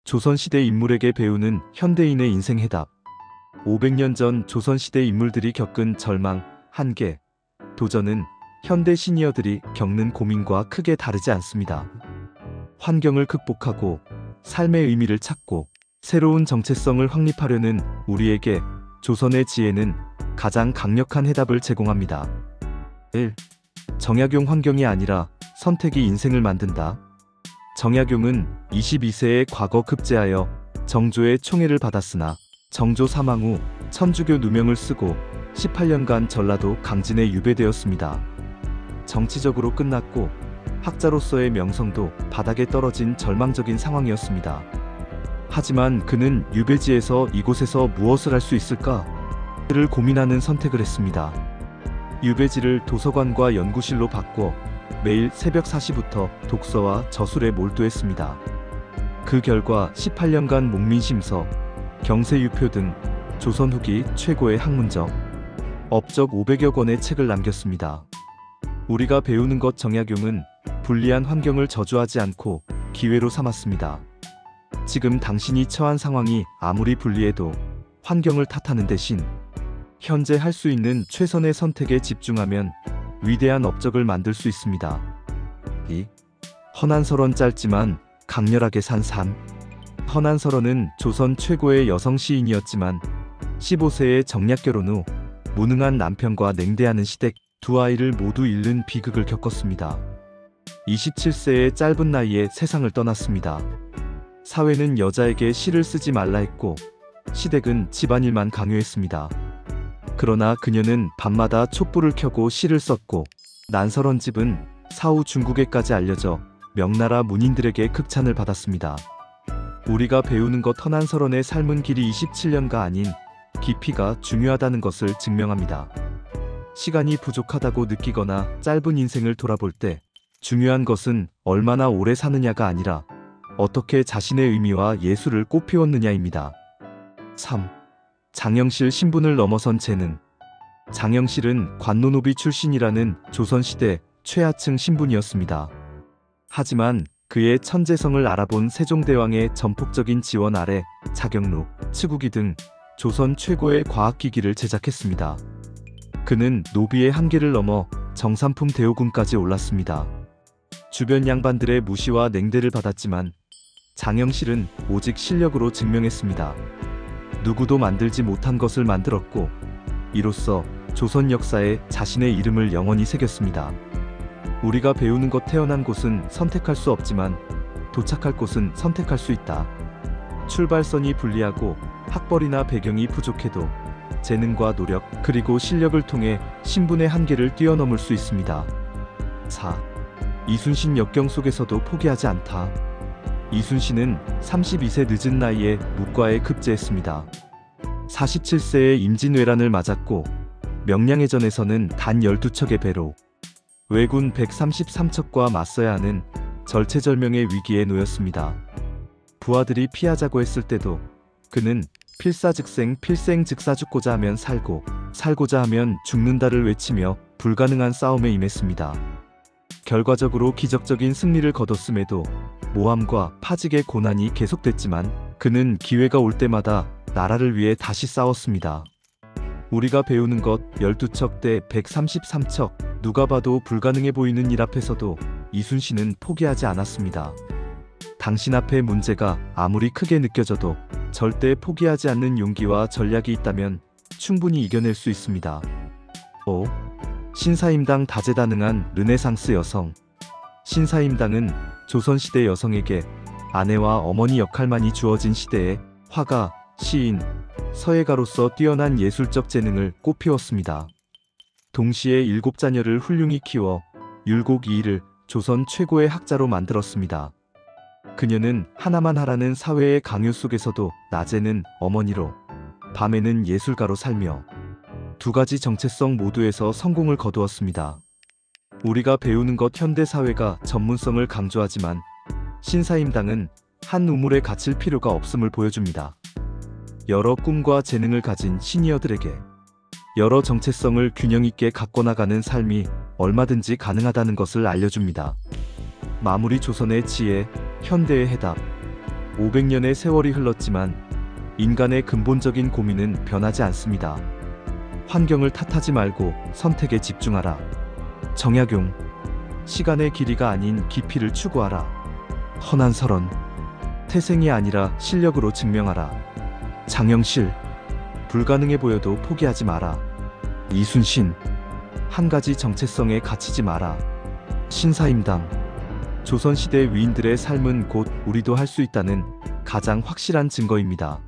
조선시대 인물에게 배우는 현대인의 인생 해답. 500년 전 조선시대 인물들이 겪은 절망, 한계, 도전은 현대 시니어들이 겪는 고민과 크게 다르지 않습니다. 환경을 극복하고 삶의 의미를 찾고 새로운 정체성을 확립하려는 우리에게 조선의 지혜는 가장 강력한 해답을 제공합니다. 1. 정약용 환경이 아니라 선택이 인생을 만든다. 정약용은 22세에 과거 급제하여 정조의 총애를 받았으나 정조 사망 후 천주교 누명을 쓰고 18년간 전라도 강진에 유배되었습니다. 정치적으로 끝났고 학자로서의 명성도 바닥에 떨어진 절망적인 상황이었습니다. 하지만 그는 유배지에서 이곳에서 무엇을 할 수 있을까를 고민하는 선택을 했습니다. 유배지를 도서관과 연구실로 바꿔 매일 새벽 4시부터 독서와 저술에 몰두했습니다. 그 결과 18년간 목민심서, 경세유표 등 조선 후기 최고의 학문적, 업적 500여 권의 책을 남겼습니다. 우리가 배우는 것. 정약용은 불리한 환경을 저주하지 않고 기회로 삼았습니다. 지금 당신이 처한 상황이 아무리 불리해도 환경을 탓하는 대신 현재 할 수 있는 최선의 선택에 집중하면 위대한 업적을 만들 수 있습니다. 2. 허난설원. 짧지만 강렬하게 산 삶. 허난설원은 조선 최고의 여성 시인이었지만 15세의 정략결혼 후 무능한 남편과 냉대하는 시댁, 두 아이를 모두 잃는 비극을 겪었습니다. 27세의 짧은 나이에 세상을 떠났습니다. 사회는 여자에게 시를 쓰지 말라 했고 시댁은 집안일만 강요했습니다. 그러나 그녀는 밤마다 촛불을 켜고 시를 썼고 난설원 집은 사후 중국에까지 알려져 명나라 문인들에게 극찬을 받았습니다. 우리가 배우는 것. 허난설원의 삶은 길이 27년가 아닌 깊이가 중요하다는 것을 증명합니다. 시간이 부족하다고 느끼거나 짧은 인생을 돌아볼 때 중요한 것은 얼마나 오래 사느냐가 아니라 어떻게 자신의 의미와 예술을 꽃피웠느냐입니다. 3. 장영실 신분을 넘어선 재능. 장영실은 관노노비 출신이라는 조선시대 최하층 신분이었습니다. 하지만 그의 천재성을 알아본 세종대왕의 전폭적인 지원 아래 자격록, 치국이 등 조선 최고의 과학기기를 제작했습니다. 그는 노비의 한계를 넘어 정삼품 대오군까지 올랐습니다. 주변 양반들의 무시와 냉대를 받았지만 장영실은 오직 실력으로 증명했습니다. 누구도 만들지 못한 것을 만들었고 이로써 조선 역사에 자신의 이름을 영원히 새겼습니다. 우리가 배우는 것. 태어난 곳은 선택할 수 없지만 도착할 곳은 선택할 수 있다. 출발선이 불리하고 학벌이나 배경이 부족해도 재능과 노력 그리고 실력을 통해 신분의 한계를 뛰어넘을 수 있습니다. 4. 이순신 역경 속에서도 포기하지 않다. 이순신은 32세 늦은 나이에 묵과에 급제했습니다. 47세에 임진왜란을 맞았고 명량해전에서는 단 12척의 배로 왜군 133척과 맞서야 하는 절체절명의 위기에 놓였습니다. 부하들이 피하자고 했을 때도 그는 필사즉생, 필생즉사. 죽고자 하면 살고 살고자 하면 죽는다를 외치며 불가능한 싸움에 임했습니다. 결과적으로 기적적인 승리를 거뒀음에도 모함과 파직의 고난이 계속됐지만 그는 기회가 올 때마다 나라를 위해 다시 싸웠습니다. 우리가 배우는 것. 12척 대 133척. 누가 봐도 불가능해 보이는 일 앞에서도 이순신은 포기하지 않았습니다. 당신 앞에 문제가 아무리 크게 느껴져도 절대 포기하지 않는 용기와 전략이 있다면 충분히 이겨낼 수 있습니다. 5. 신사임당. 다재다능한 르네상스 여성. 신사임당은 조선시대 여성에게 아내와 어머니 역할만이 주어진 시대에 화가, 시인, 서예가로서 뛰어난 예술적 재능을 꽃피웠습니다. 동시에 7자녀를 훌륭히 키워 율곡이이를 조선 최고의 학자로 만들었습니다. 그녀는 하나만 하라는 사회의 강요 속에서도 낮에는 어머니로, 밤에는 예술가로 살며 두 가지 정체성 모두에서 성공을 거두었습니다. 우리가 배우는 것. 현대 사회가 전문성을 강조하지만 신사임당은 한 우물에 갇힐 필요가 없음을 보여줍니다. 여러 꿈과 재능을 가진 시니어들에게 여러 정체성을 균형 있게 갖고 나가는 삶이 얼마든지 가능하다는 것을 알려줍니다. 마무리. 조선의 지혜, 현대의 해답. 500년의 세월이 흘렀지만 인간의 근본적인 고민은 변하지 않습니다. 환경을 탓하지 말고 선택에 집중하라. 정약용. 시간의 길이가 아닌 깊이를 추구하라. 허난설원. 태생이 아니라 실력으로 증명하라. 장영실. 불가능해 보여도 포기하지 마라. 이순신. 한 가지 정체성에 갇히지 마라. 신사임당. 조선시대 위인들의 삶은 곧 우리도 할 수 있다는 가장 확실한 증거입니다.